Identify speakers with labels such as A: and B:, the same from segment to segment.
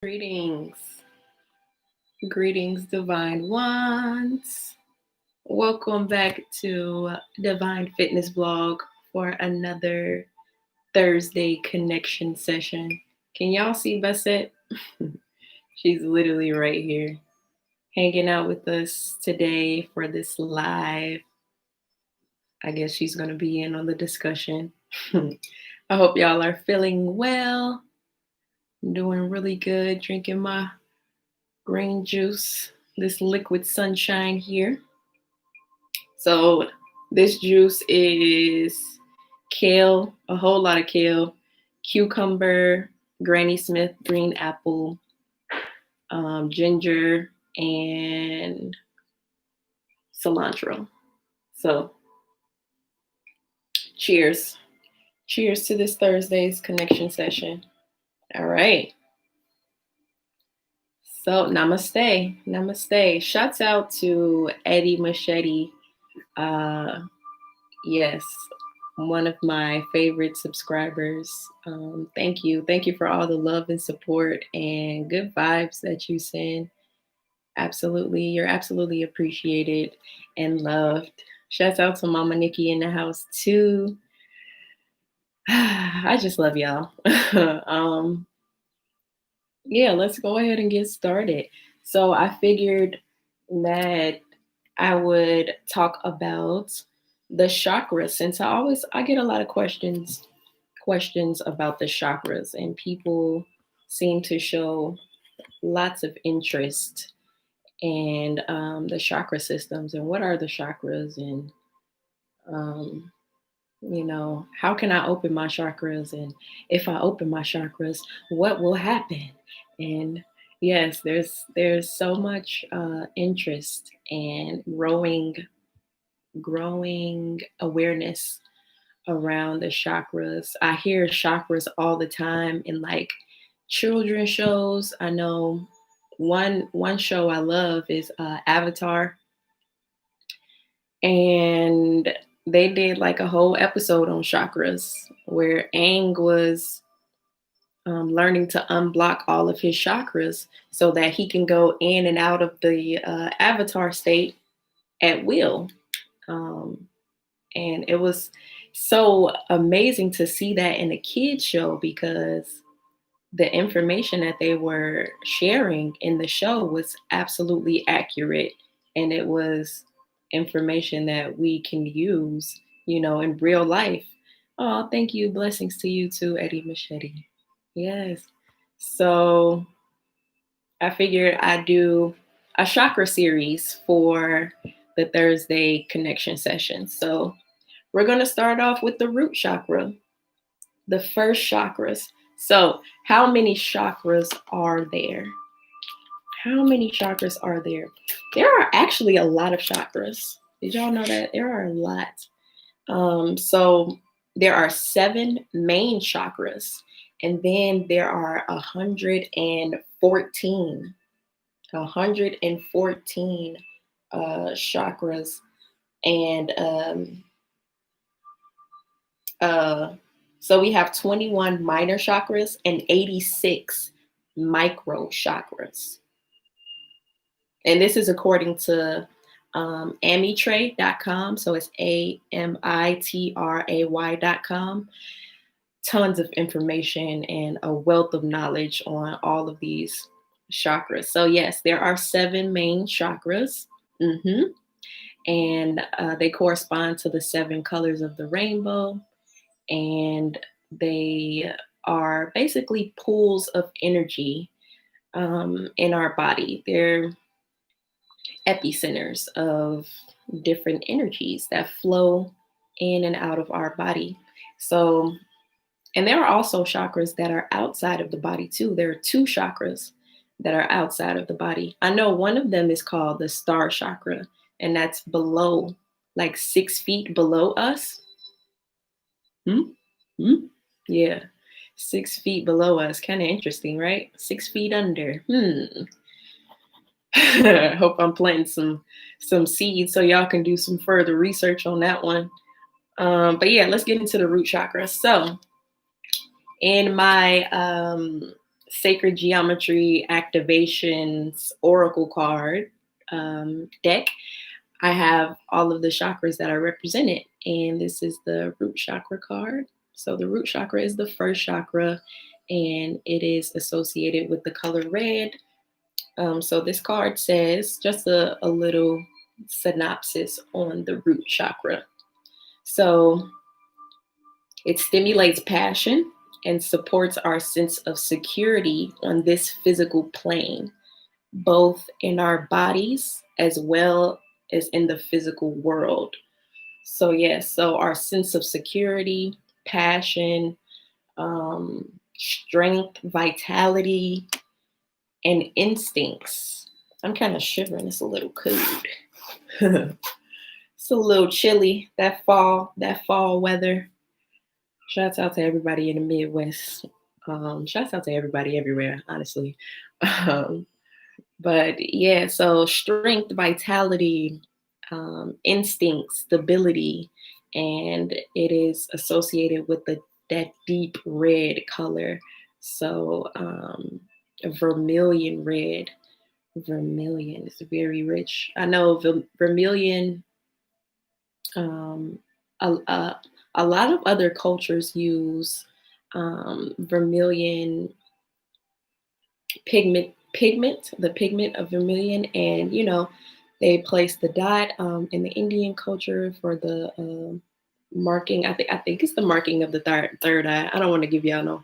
A: Greetings, greetings, divine ones. Welcome back to Divine Fitness Blog for another Thursday connection session. Can y'all see Bassett? She's literally right here, hanging out with us today for this live. I guess she's going to be in on the discussion. I hope y'all are feeling well. I'm doing really good, drinking my green juice, this liquid sunshine here. So this juice is kale, a whole lot of kale, cucumber, Granny Smith green apple, ginger, and cilantro. So cheers. Cheers to this Thursday's connection session. All right. So namaste. Shouts out to Eddie Machete. Yes, one of my favorite subscribers. Thank you for all the love and support and good vibes that you send. You're absolutely appreciated and loved. Shouts out to Mama Nikki in the house too. I just love y'all. Yeah, let's go ahead and get started. So I figured that I would talk about the chakras, since I get a lot of questions about the chakras, and people seem to show lots of interest in the chakra systems and what are the chakras, and how can I open my chakras, and if I open my chakras, what will happen? And yes, there's so much interest and growing awareness around the chakras. I hear chakras all the time in like children shows. I know one show I love is Avatar, and they did like a whole episode on chakras where Aang was learning to unblock all of his chakras so that he can go in and out of the avatar state at will. And it was so amazing to see that in a kids show, because the information that they were sharing in the show was absolutely accurate, and it was information that we can use, in real life. Oh, thank you. Blessings to you too, Eddie Machete. Yes. So I figured I'd do a chakra series for the Thursday connection session. So we're going to start off with the root chakra, the first chakras. So how many chakras are there? How many chakras are there? There are actually a lot of chakras. Did y'all know that? There are a lot. So there are 7 main chakras, and then there are 114 chakras, and so we have 21 minor chakras and 86 micro chakras. And this is according to amitray.com. So it's AMITRAY.com. Tons of information and a wealth of knowledge on all of these chakras. So yes, there are 7 main chakras. And they correspond to the 7 colors of the rainbow. And they are basically pools of energy in our body. They're epicenters of different energies that flow in and out of our body. So, and there are also chakras that are outside of the body too. There are 2 chakras that are outside of the body. I know one of them is called the star chakra, and that's below, like 6 feet below us. Yeah, 6 feet below us. Kind of interesting, right? 6 feet under. Hope I'm planting some seeds so y'all can do some further research on that one. But yeah, let's get into the root chakra. So in my Sacred Geometry Activations Oracle card deck, I have all of the chakras that are represented. And this is the root chakra card. So the root chakra is the first chakra, and it is associated with the color red. So this card says just a little synopsis on the root chakra. So it stimulates passion and supports our sense of security on this physical plane, both in our bodies as well as in the physical world. So, yes, so our sense of security, passion, strength, vitality, and instincts. I'm kind of shivering. It's a little cold. It's a little chilly, that fall weather. Shouts out to everybody in the Midwest. Shouts out to everybody everywhere, honestly. Um, but yeah, so strength, vitality, instinct, stability, and it is associated with that deep red color. So vermilion red, vermilion is very rich. I know vermilion. Um, a, a, a lot of other cultures use vermilion the pigment of vermilion, and they place the dot in the Indian culture for the marking. I think it's the marking of the third eye. I don't want to give y'all no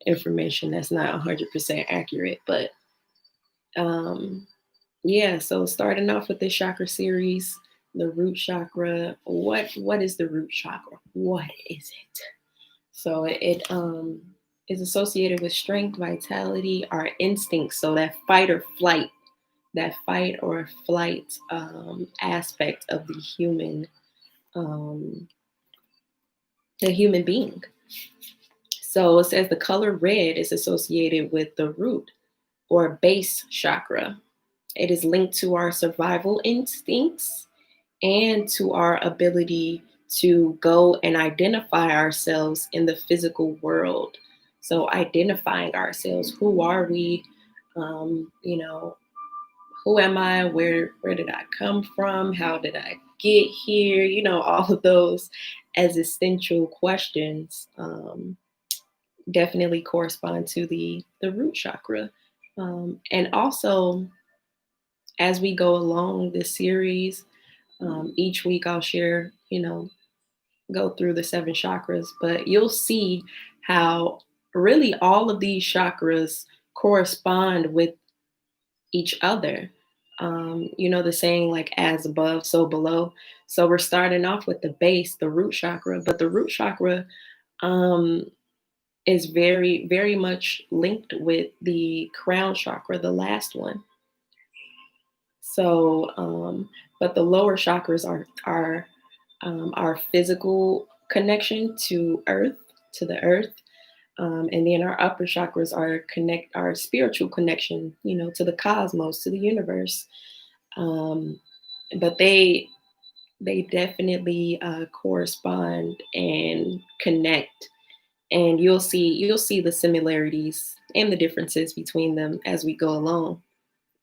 A: information that's not 100% accurate, but um, yeah. So starting off with this chakra series, the root chakra. What is the root chakra? What is it? So it is associated with strength, vitality, our instincts. So that fight or flight aspect of um, the human being. So it says the color red is associated with the root or base chakra. It is linked to our survival instincts and to our ability to go and identify ourselves in the physical world. So identifying ourselves, who are we? Who am I? Where did I come from? How did I get here? All of those existential questions definitely correspond to the root chakra. And also, as we go along this series, each week I'll share, go through the 7 chakras, but you'll see how really all of these chakras correspond with each other. The saying like as above, so below. So we're starting off with the base, the root chakra, but the root chakra um, is very, very much linked with the crown chakra, the last one. So, but the lower chakras are our physical connection to the earth, and then our upper chakras are our spiritual connection, to the cosmos, to the universe. But they definitely correspond and connect, and you'll see the similarities and the differences between them as we go along.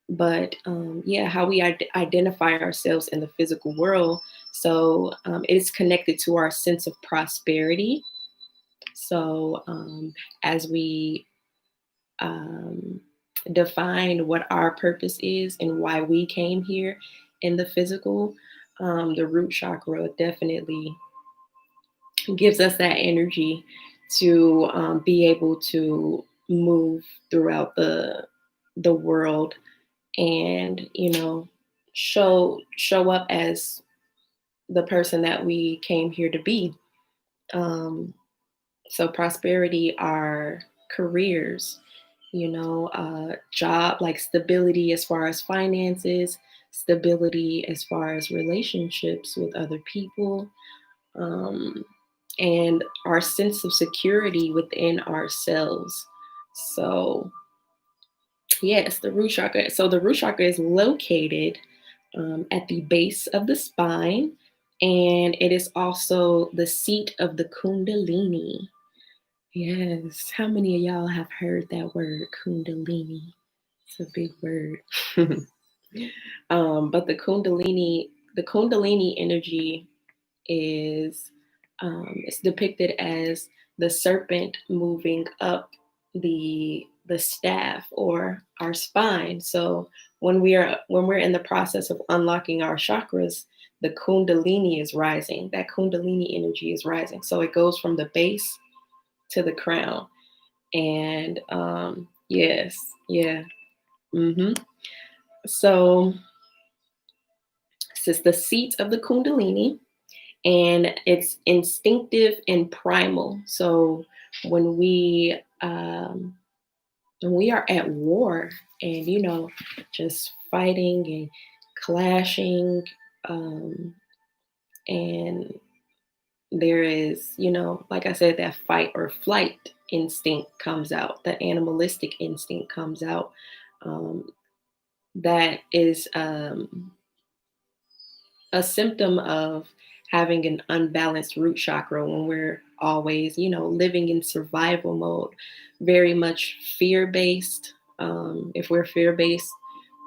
A: But yeah, how we identify ourselves in the physical world. So it's connected to our sense of prosperity. So as we um, define what our purpose is and why we came here in the physical, the root chakra definitely gives us that energy to be able to move throughout the world and show up as the person that we came here to be. um, so prosperity are careers, job, like stability as far as finances, stability as far as relationships with other people, um, and our sense of security within ourselves. So yes, the root chakra. So the root chakra is located at the base of the spine, and it is also the seat of the Kundalini. Yes. How many of y'all have heard that word kundalini? It's a big word. But the kundalini energy is it's depicted as the serpent moving up the staff or our spine. So when we're in the process of unlocking our chakras, the kundalini is rising. That kundalini energy is rising. So it goes from the base to the crown. And yes, yeah. hmm So this is the seat of the kundalini, and it's instinctive and primal. So when we um, when we are at war and just fighting and clashing, um, and there is like I said, that fight or flight instinct comes out, the animalistic instinct comes out. Um, that is a symptom of having an unbalanced root chakra when we're always, living in survival mode, very much fear based. If we're fear based,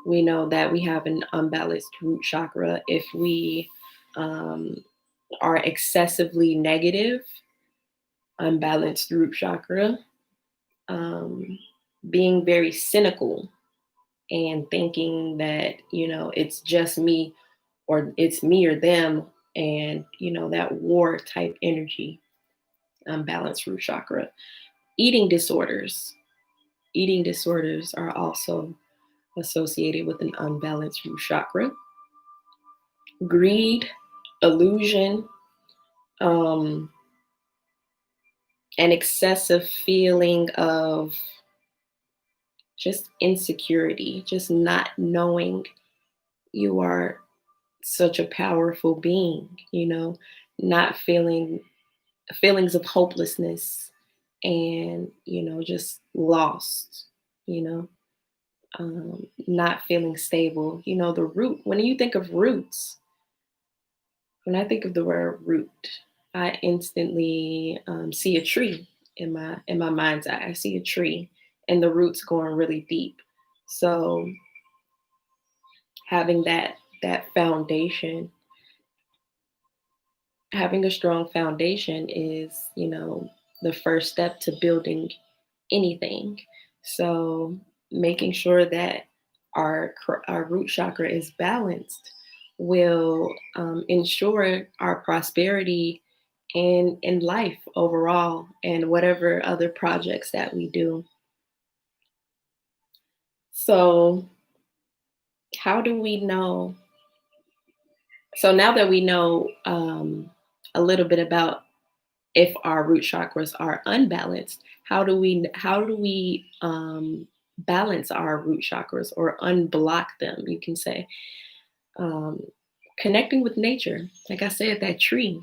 A: we know that we have an unbalanced root chakra. If we um, are excessively negative, unbalanced root chakra, um, being very cynical and thinking that, it's just me or it's me or them, and that war type energy, unbalanced root chakra. Eating disorders are also associated with an unbalanced root chakra. Greed, illusion, um, an excessive feeling of just insecurity, just not knowing you are such a powerful being, not feeling feelings of hopelessness and just lost, you know not feeling stable. The root, when you think of roots, when I think of the word root, I instantly see a tree in my mind's eye. I see a tree and the roots going really deep. So having that foundation, having a strong foundation is, the first step to building anything. So making sure that our root chakra is balanced will ensure our prosperity in life overall and whatever other projects that we do. So how do we know? So now that we know a little bit about if our root chakras are unbalanced, how do we balance our root chakras or unblock them, you can say? um, Connecting with nature, like I said, that tree,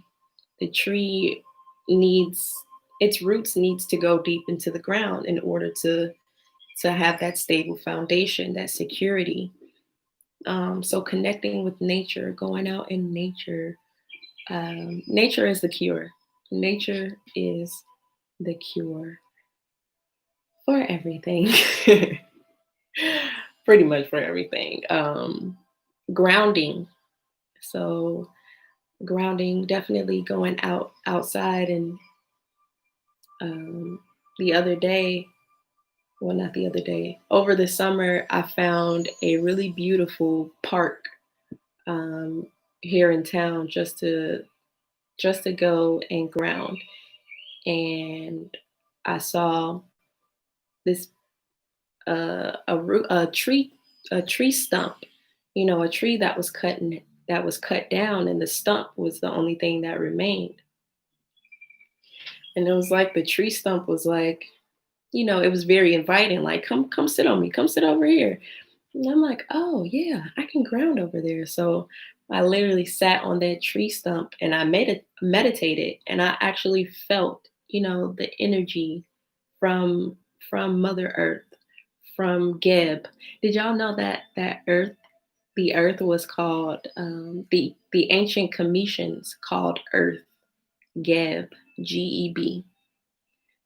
A: the tree needs, its roots needs to go deep into the ground in order to have that stable foundation, that security. So connecting with nature, going out in nature. Nature is the cure. Nature is the cure for everything. Pretty much for everything. Grounding. So grounding, definitely going outside. And um, the other day, well, not the other day, over the summer, I found a really beautiful park um, here in town just to go and ground. And I saw this a tree stump, a tree that was cut down, and the stump was the only thing that remained. And it was like the tree stump was like, it was very inviting, like, come sit on me, come sit over here. And I'm like, oh yeah, I can ground over there. So I literally sat on that tree stump and I meditated, and I actually felt, the energy from Mother Earth, from Geb. Did y'all know that the Earth was called, the ancient Cometians called Earth Geb, Geb.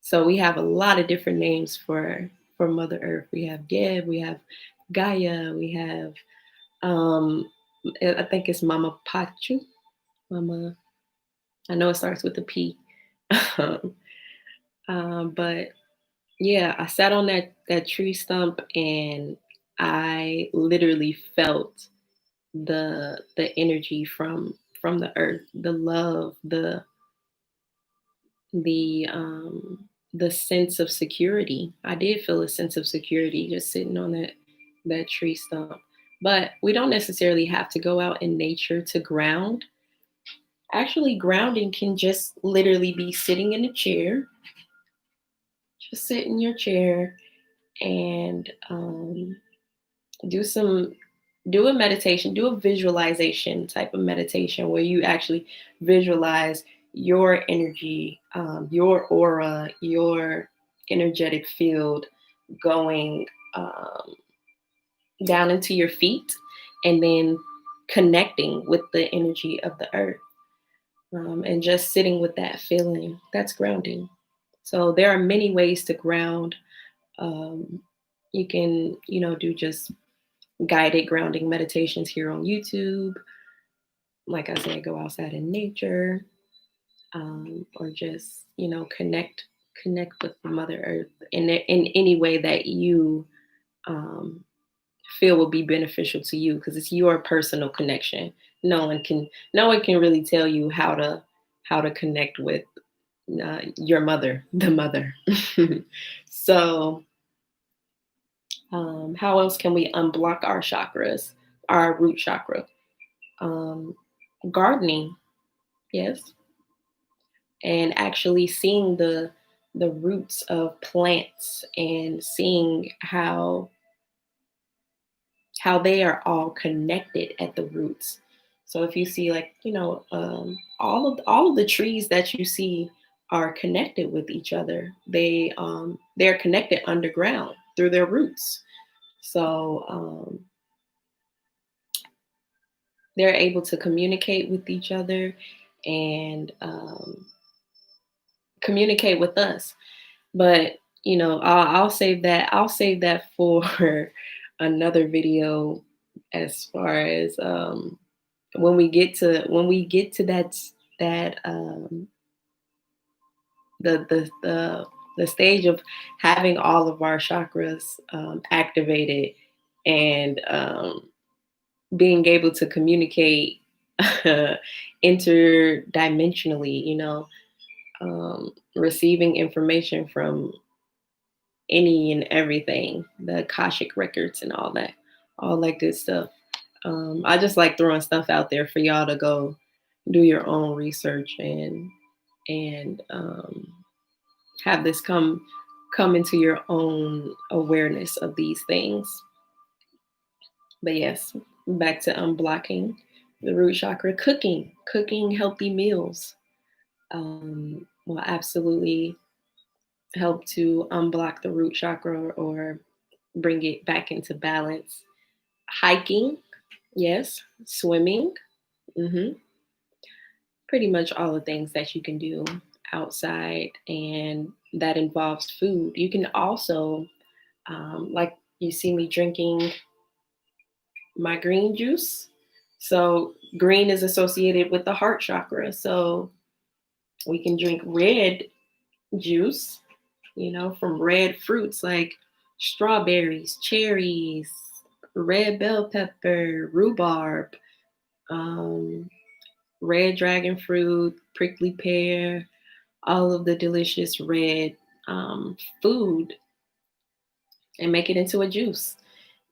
A: So we have a lot of different names for Mother Earth. We have Geb, we have Gaia, we have um I think it's Mama Pachu. Mama, I know it starts with a P. But yeah, I sat on that tree stump and I literally felt the energy from the earth, the love, the sense of security. I did feel a sense of security just sitting on that tree stump. But we don't necessarily have to go out in nature to ground. Actually, grounding can just literally be sitting in a chair. Just sit in your chair and do some do a meditation, do a visualization type of meditation where you actually visualize your energy, your aura, your energetic field going down into your feet and then connecting with the energy of the earth, and just sitting with that feeling. That's grounding. So there are many ways to ground. um, you can, do just guided grounding meditations here on YouTube. Like I said, go outside in nature, or just connect with Mother Earth in any way that you um, feel will be beneficial to you, because it's your personal connection. No one can really tell you how to connect with your mother, the mother. So, how else can we unblock our chakras, our root chakra? Um, Gardening, yes, and actually seeing the roots of plants and seeing how they are all connected at the roots. So if you see, like, all of the trees that you see are connected with each other. They're connected underground through their roots. So they're able to communicate with each other and communicate with us. But I'll save that. I'll save that for another video. As far as when we get to that the stage of having all of our chakras activated and being able to communicate interdimensionally, receiving information from any and everything, the Akashic records and all that good stuff. I just like throwing stuff out there for y'all to go do your own research and have this come into your own awareness of these things. But yes, back to unblocking the root chakra. Cooking healthy meals will absolutely help to unblock the root chakra or bring it back into balance. Hiking, yes. Swimming, hmm pretty much all the things that you can do outside, and that involves food. You can also, like you see me drinking my green juice. So green is associated with the heart chakra. So we can drink red juice, from red fruits like strawberries, cherries, red bell pepper, rhubarb, um, red dragon fruit, prickly pear, all of the delicious red food, and make it into a juice.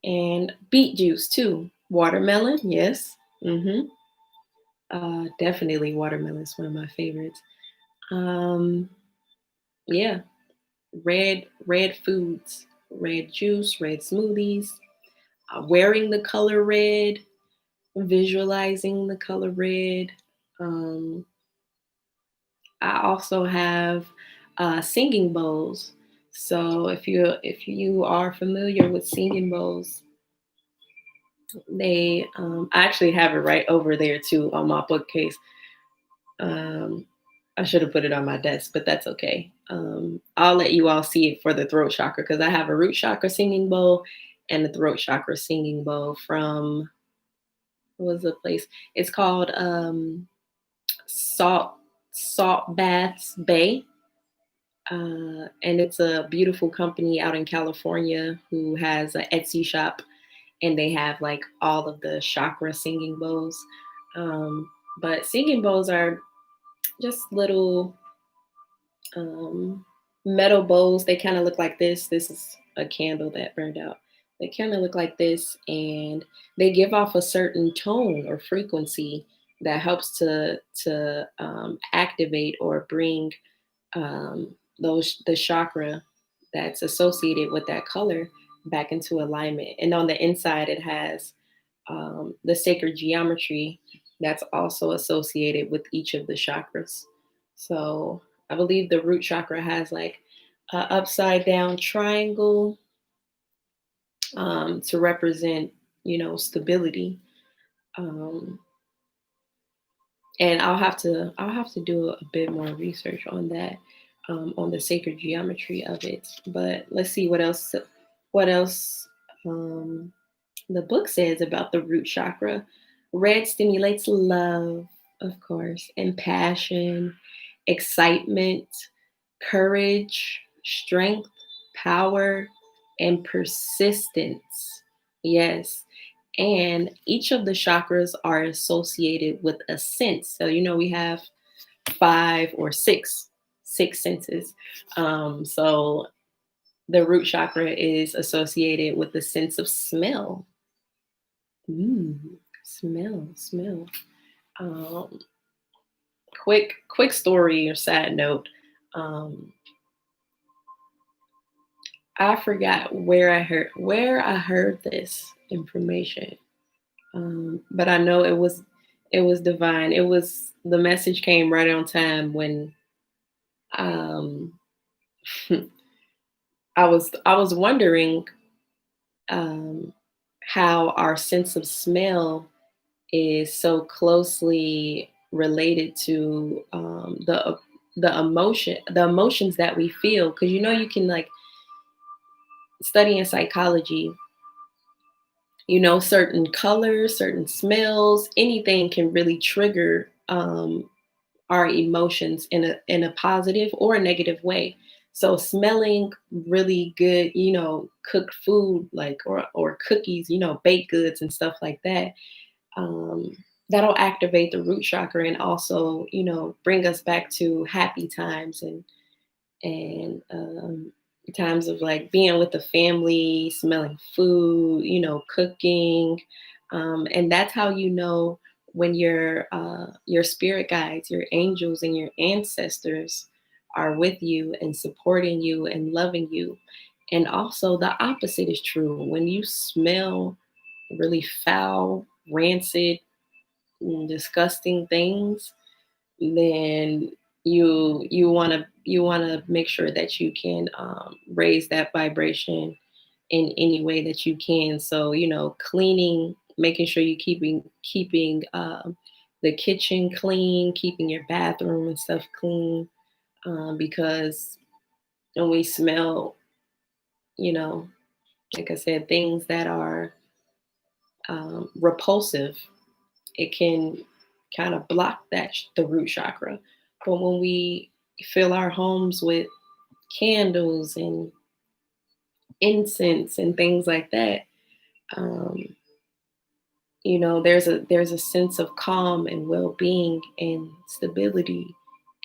A: And beet juice too. Watermelon, yes. Definitely watermelon is one of my favorites. Um, yeah, red foods, red juice, red smoothies. Wearing the color red, visualizing the color red. Um, I also have singing bowls. So if you are familiar with singing bowls, I actually have it right over there too on my bookcase. Um, I should have put it on my desk, but that's okay. I'll let you all see it for the throat chakra because I have a root chakra singing bowl and a throat chakra singing bowl from what was the place? It's called Salt Salt Baths Bay. And it's a beautiful company out in California who has an Etsy shop, and they have like all of the chakra singing bowls. Um, but singing bowls are just little metal bowls. They kind of look like this. This is a candle that burned out. They kind of look like this, and they give off a certain tone or frequency that helps to activate or bring those the chakra that's associated with that color back into alignment. And on the inside, it has the sacred geometry that's also associated with each of the chakras. So I believe the root chakra has like an upside down triangle to represent, stability. Um, and I'll have to do a bit more research on the sacred geometry of it. But let's see what else um, the book says about the root chakra. Red stimulates love, of course, and passion, excitement, courage, strength, power, and persistence. Yes. And each of the chakras are associated with a sense. So, we have five or six senses. So the root chakra is associated with the sense of smell. Smell. Um, quick story or sad note. Um, I forgot where I heard this information, but I know it was divine. The message came right on time when um, I was wondering um, how our sense of smell is so closely related to the emotions that we feel, because you can like study in psychology, certain colors, certain smells, anything can really trigger our emotions in a positive or a negative way. So smelling really good, cooked food, like, or cookies, baked goods and stuff like that, um, that'll activate the root chakra and also, bring us back to happy times and times of like being with the family, smelling food, cooking, and that's how when your spirit guides, your angels, and your ancestors are with you and supporting you and loving you. And also the opposite is true. When you smell really foul, rancid, disgusting things, then you want to make sure that you can raise that vibration in any way that you can. So cleaning, making sure you keeping the kitchen clean, keeping your bathroom and stuff clean, because when we smell, you know, like I said, things that are repulsive, it can kind of block the root chakra. But when we fill our homes with candles and incense and things like that, um, there's a sense of calm and well-being and stability,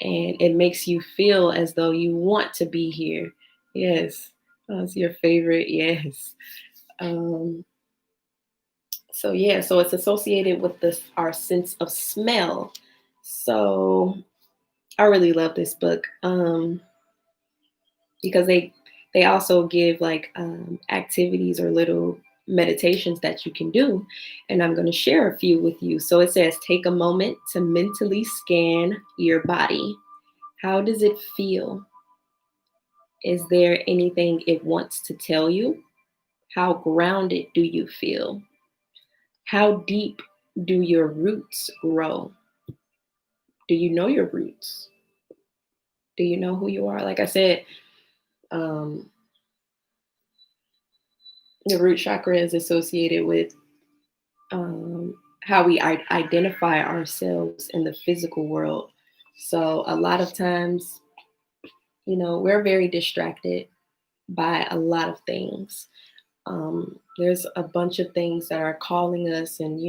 A: and it makes you feel as though you want to be here. Yes, that's your favorite. Yes. Um, so yeah, so it's associated with this our sense of smell. So I really love this book, because they also give like activities or little meditations that you can do, and I'm going to share a few with you. So it says, take a moment to mentally scan your body. How does it feel? Is there anything it wants to tell you? How grounded do you feel? How deep do your roots grow? Do you know your roots? Do you know who you are? Like I said, um, the root chakra is associated with how we identify ourselves in the physical world. So a lot of times, we're very distracted by a lot of things. There's a bunch of things that are calling us and,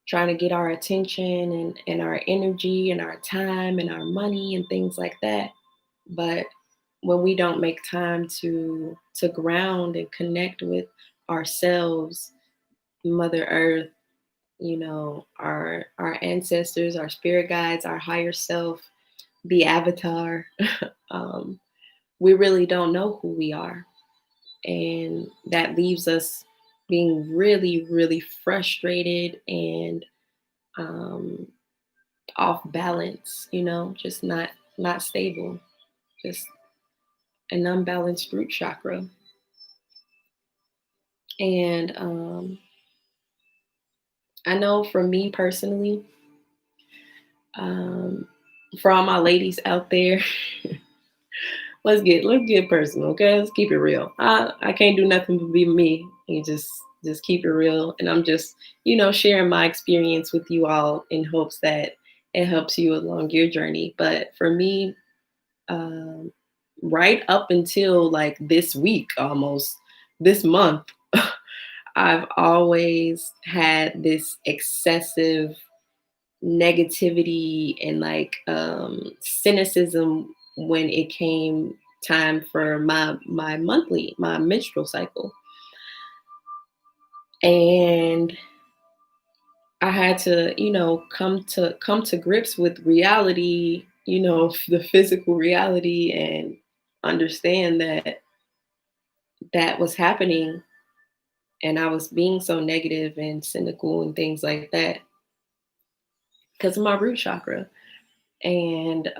A: trying to get our attention and our energy and our time and our money and things like that. But when we don't make time to ground and connect with ourselves, Mother Earth, our ancestors, our spirit guides, our higher self, the avatar, um, we really don't know who we are. And that leaves us being really, really frustrated and um, off balance, just not stable, just an unbalanced root chakra. And I know for me personally, um, for all my ladies out there, let's get personal, okay? Let's keep it real. I can't do nothing but be me. You just keep it real, and I'm just sharing my experience with you all in hopes that it helps you along your journey. But for me, um, right up until like this week, almost this month, I've always had this excessive negativity and like cynicism when it came time for my menstrual cycle. And I had to, come to grips with reality, the physical reality, and understand that that was happening, and I was being so negative and cynical and things like that because of my root chakra. And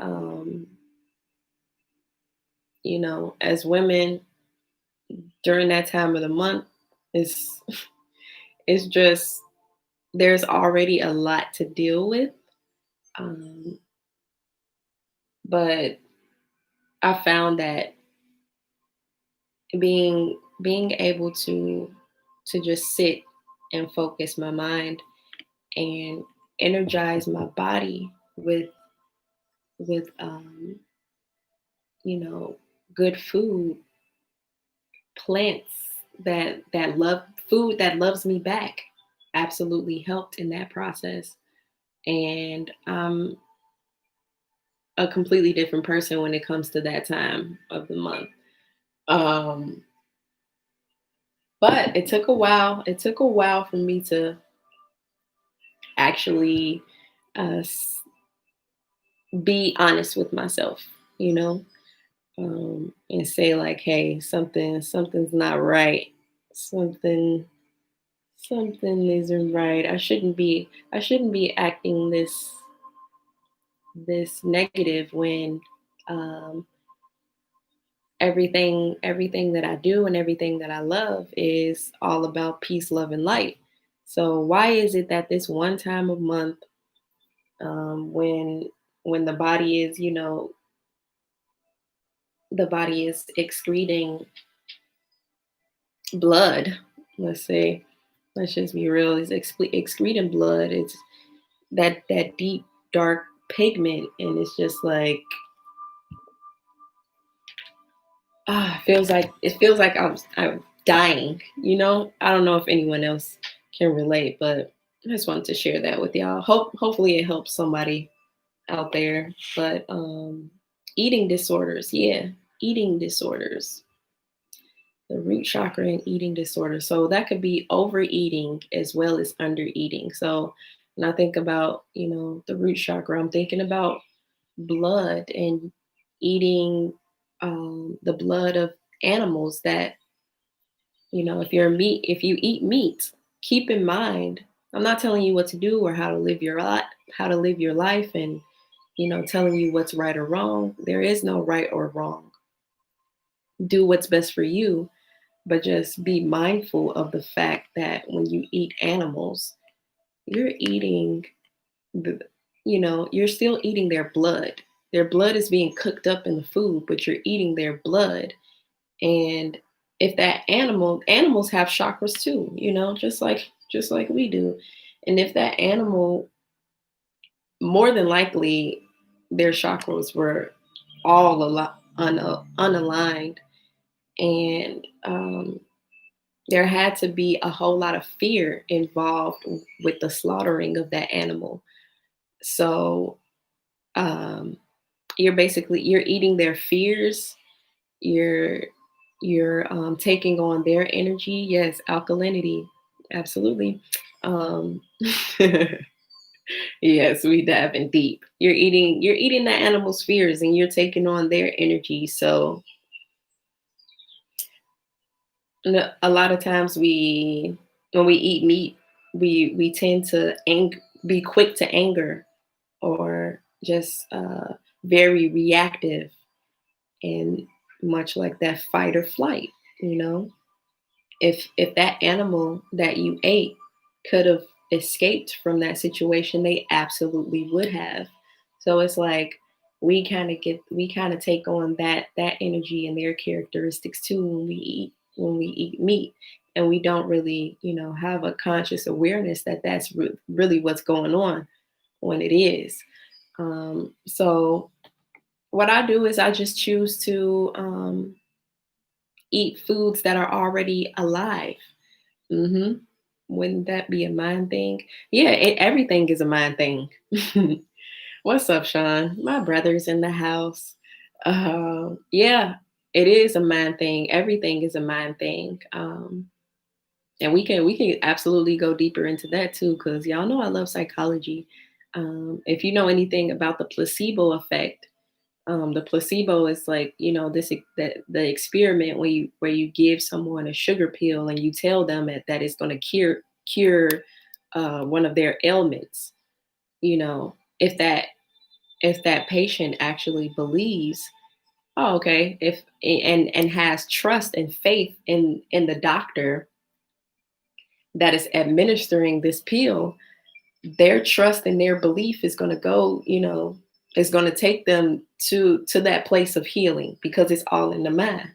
A: as women during that time of the month, it's it's just there's already a lot to deal with. Um, but I found that being able to just sit and focus my mind and energize my body with you know good food, plants that love food that loves me back, absolutely helped in that process. And I'm a completely different person when it comes to that time of the month. um but it took a while for me to actually uh, be honest with myself, you know, and say like, "Hey, something's not right. Something, something isn't right. I shouldn't be acting this negative when um, everything that I do and everything that I love is all about peace, love, and light. So why is it that this one time of month, when the body is excreting blood, let's say, let's just be real, is excreting blood. It's that deep dark pigment, and it's just like it feels like I'm dying. I don't know if anyone else can relate, but I just wanted to share that with y'all. Hopefully it helps somebody out there. But eating disorders, yeah, eating disorders, the root chakra and eating disorders. So that could be overeating as well as undereating. So when I think about the root chakra, I'm thinking about blood and eating the blood of animals that if you eat meat, keep in mind, I'm not telling you what to do or how to live your life, and telling you what's right or wrong. There is no right or wrong. Do what's best for you, but just be mindful of the fact that when you eat animals, you're eating the you're still eating their blood. Their blood is being cooked up in the food, but you're eating their blood. And if that animals have chakras too, just like we do. And if that animal, more than likely, their chakras were all unaligned, and there had to be a whole lot of fear involved with the slaughtering of that animal. So um, you're eating their fears. You're taking on their energy. Yes, alkalinity, absolutely. Um, yes, we diving deep. You're eating the animal's fears, and you're taking on their energy. So a lot of times when we eat meat, we tend to be quick to anger, or just very reactive, and much like that fight or flight. You know, if that animal that you ate could have escaped from that situation, they absolutely would have. So it's like we kind of take on that energy and their characteristics too when we eat meat, and we don't really have a conscious awareness that that's really what's going on when it is. So what I do is I just choose to eat foods that are already alive. hmm Wouldn't that be a mind thing? Yeah, everything is a mind thing. What's up, Sean? My brother's in the house. Yeah, it is a mind thing. Everything is a mind thing. And we can absolutely go deeper into that too, because y'all know I love psychology. If you know anything about the placebo effect, the placebo is like that the experiment where you give someone a sugar pill and you tell them that it's going to cure one of their ailments. If that patient actually believes, oh, okay, if and has trust and faith in the doctor that is administering this pill, their trust and their belief is going to go, is going to take them to that place of healing, because it's all in the mind,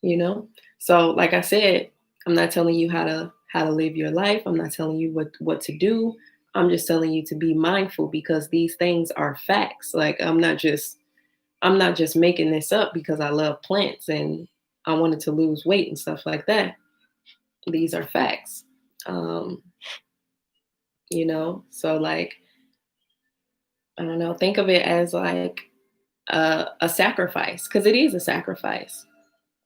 A: you know. So like I said, I'm not telling you how to live your life. I'm not telling you what to do. I'm just telling you to be mindful, because these things are facts. Like I'm not just making this up because I love plants and I wanted to lose weight and stuff like that. These are facts. um so like, I don't know, think of it as like a sacrifice, because it is a sacrifice.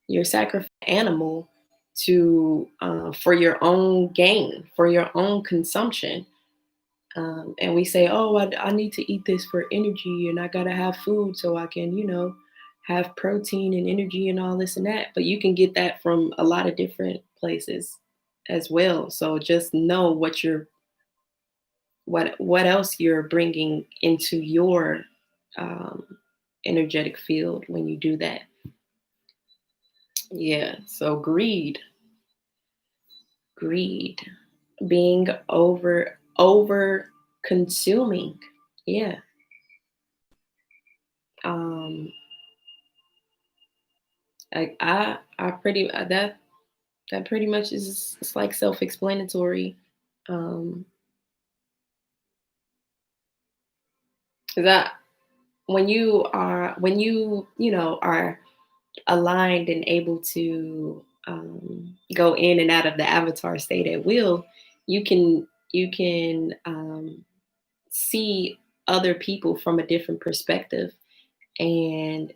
A: You're sacrificing an animal to for your own gain, for your own consumption. And we say, oh, I need to eat this for energy, and I gotta have food so I can, have protein and energy and all this and that. But you can get that from a lot of different places as well. So just know what else you're bringing into your um, energetic field when you do that. Yeah. So greed, being over consuming. Yeah. Um, I pretty that pretty much is, it's like self-explanatory. Um, that when you are aligned and able to go in and out of the avatar state at will, you can see other people from a different perspective, and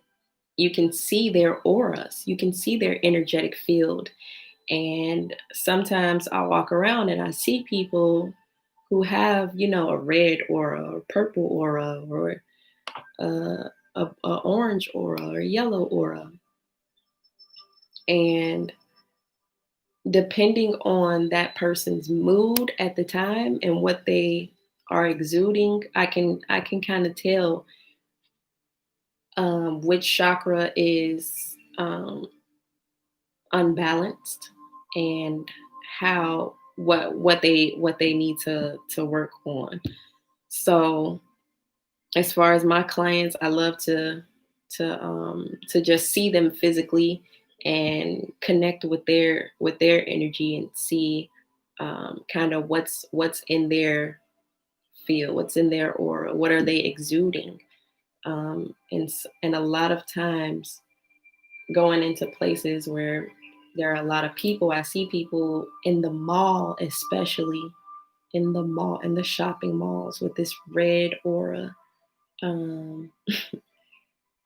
A: you can see their auras, you can see their energetic field. And sometimes I walk around and I see people who have, a red aura or purple aura, or a orange aura or yellow aura. And depending on that person's mood at the time and what they are exuding, I can kind of tell which chakra is unbalanced, and how what they need to work on. So As far as my clients, I love to just see them physically and connect with their energy and see kind of what's in their field, what's in their aura, what are they exuding. And a lot of times going into places where there are a lot of people, I see people in the mall, especially in the mall, in the shopping malls with this red aura. Um,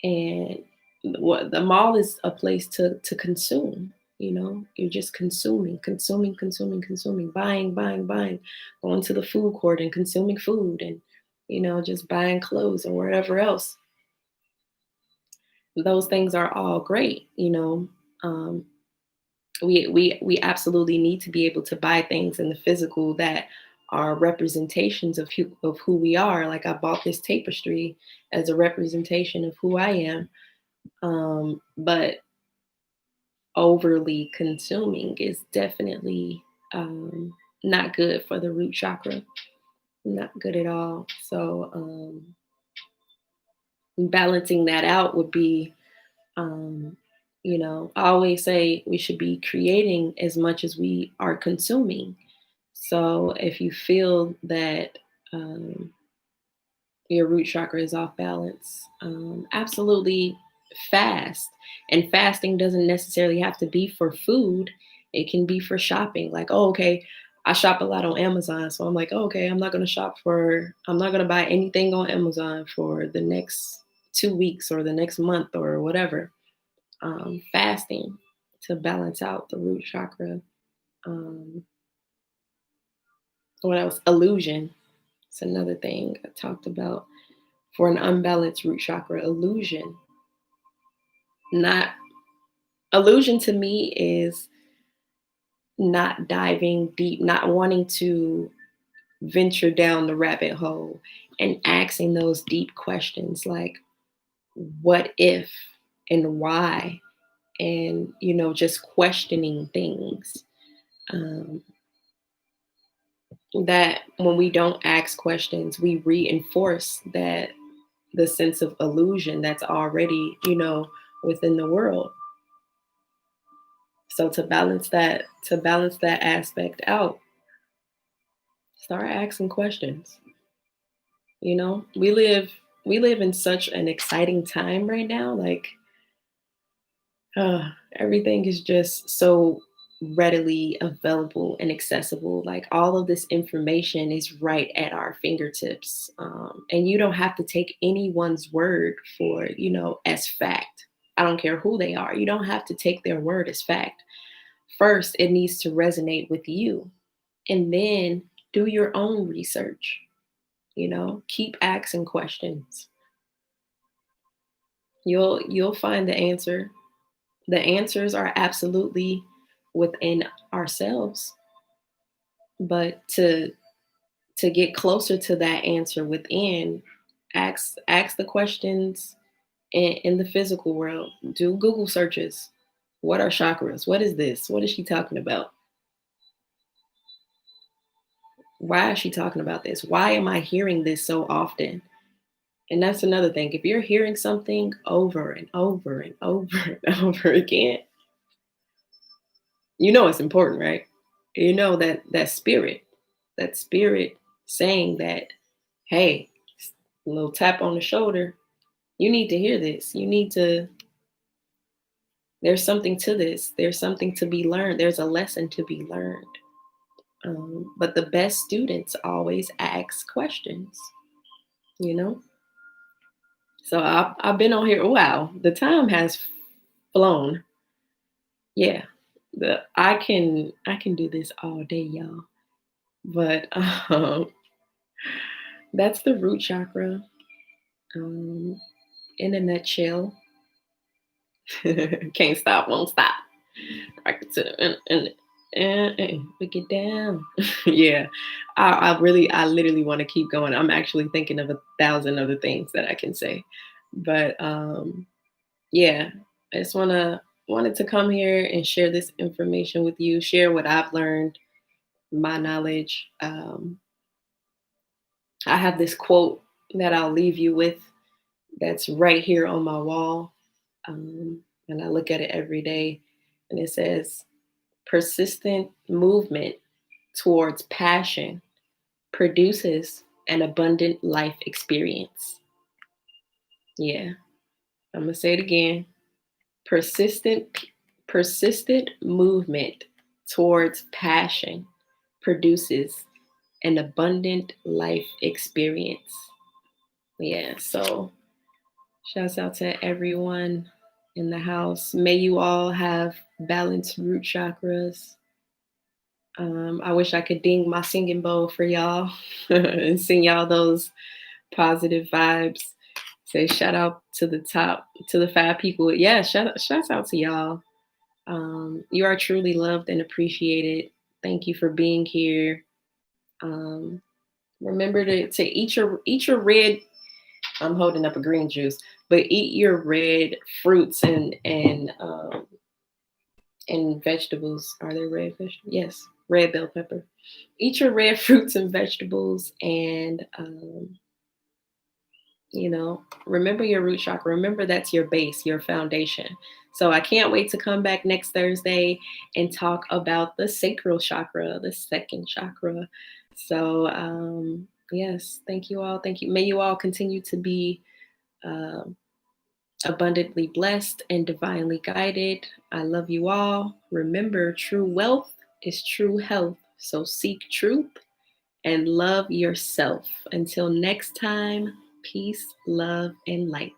A: and what the mall is a place to consume. You're just consuming, buying, going to the food court and consuming food, and just buying clothes and wherever else. Those things are all great. um, we absolutely need to be able to buy things in the physical that are representations of who we are. Like, I bought this tapestry as a representation of who I am. But overly consuming is definitely not good for the root chakra. Not good at all. So balancing that out would be, um, I always say we should be creating as much as we are consuming. So if you feel that um, your root chakra is off balance, absolutely fast. And fasting doesn't necessarily have to be for food, it can be for shopping. Like, oh, okay, I shop a lot on Amazon. So I'm like, oh, okay, I'm not going to buy anything on Amazon for the next 2 weeks or the next month or whatever. Fasting to balance out the root chakra. Um, what else? Illusion. It's another thing I talked about for an unbalanced root chakra. Not Illusion to me is not diving deep, not wanting to venture down the rabbit hole and asking those deep questions like, what if and why? And, just questioning things. That when we don't ask questions, we reinforce the sense of illusion that's already, within the world. So to balance that aspect out, start asking questions. We live in such an exciting time right now. Like, everything is just so readily available and accessible. Like, all of this information is right at our fingertips, and you don't have to take anyone's word for as fact. I don't care who they are. You don't have to take their word as fact. First, it needs to resonate with you, and then do your own research. Keep asking questions. You'll find the answer. The answers are absolutely within ourselves, but to get closer to that answer within, ask the questions in the physical world. Do Google searches. What are chakras? What is this? What is she talking about? Why is she talking about this? Why am I hearing this so often? And that's another thing. If you're hearing something over and over and over and over again, it's important, right? That spirit saying that, hey, a little tap on the shoulder, you need to hear this. There's something to this. There's something to be learned. There's a lesson to be learned. But the best students always ask questions, you know? So I've been on here. Wow, the time has flown. Yeah, I can do this all day, y'all. But that's the root chakra, um, in a nutshell. Can't stop, won't stop. Rock it to the and we get down. Yeah, I literally want to keep going. I'm actually thinking of 1,000 other things that I can say, but yeah, I just wanted to come here and share this information with you, share what I've learned, my knowledge. I have this quote that I'll leave you with that's right here on my wall. And I look at it every day, and it says, persistent movement towards passion produces an abundant life experience. Yeah, I'm gonna say it again. Persistent, persistent movement towards passion produces an abundant life experience. Yeah, so shouts out to everyone in the house. May you all have balanced root chakras. I wish I could ding my singing bowl for y'all and sing y'all those positive vibes. Say shout out to the top, to the 5 people. Yeah, shouts out to y'all. You are truly loved and appreciated. Thank you for being here. Um, remember to eat your red. I'm holding up a green juice, but eat your red fruits and vegetables. Are there red vegetables? Yes, red bell pepper. Eat your red fruits and vegetables, and remember your root chakra. Remember that's your base, your foundation. So I can't wait to come back next Thursday and talk about the sacral chakra, the second chakra. So yes, thank you all. Thank you. May you all continue to be um, abundantly blessed and divinely guided. I love you all. Remember, true wealth is true health. So seek truth and love yourself. Until next time, peace, love, and light.